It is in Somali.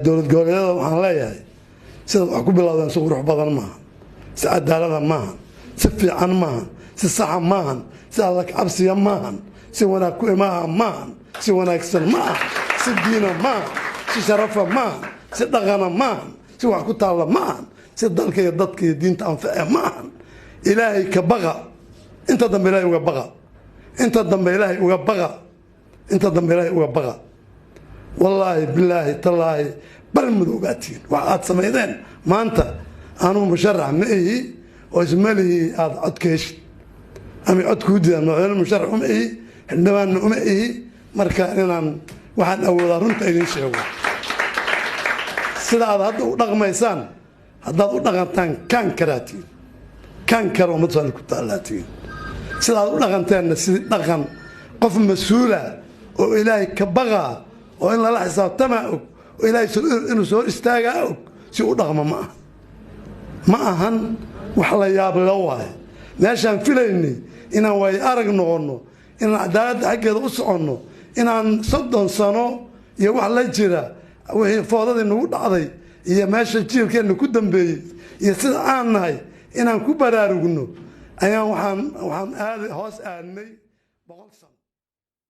dowlad goboleedyada waxaan leeyahay sida wax ku bilowdeen si qurux badan maaha, si cadaalada maaha, si fiican maaha, si saxa maaha, si alla cabsiya maaha, si wanaag ku imaaha maaha, si wanaagsan maaha, si diina maaha, si sharafa maaha, si dhaqana maaha, si wax ku taalla maaha, si dalka iyo dadka iyo diinta anfaca maaha. ilaahay ka baqa inta dambe ilaahay uga baqa inta dambe ilaahay uga baqa inta dambe ilaahay uga baqa wallaahi billaahi tallaahi bal madoogatiin waxaad sameeyeen maanta aanu musharax ma ihi oo ismalihi aad cod ka heshid ama cod ku diidan madaxweyne musharax uma ihi xildhibaan uma ihi marka inaan waxaan awoodaa runta idin sheego sida aad hadda u dhaqmaysaan haddaad u dhaqantaan kan karaatiin kan karo madal ku taalaatiin sida aad u dhaqanteen si dhaqan qof mas'uula oo ilaahay ka baqa oo in la xisaabtama og oo ilaahay inuu soo istaaga og si u dhaqmo ma ahan wax la yaab la waay meeshaan filaynay inaan way arag noqono inaan cadaaladda xaggeeda u soconno inaan 30 sano iyo wax la jira wixii foodadii nagu dhacday iyo meesha jiilkeena ku dambeeyay iyo sida aan nahay inaan ku baraarugno ayaan waxaan aad hoos aadnay 100 sano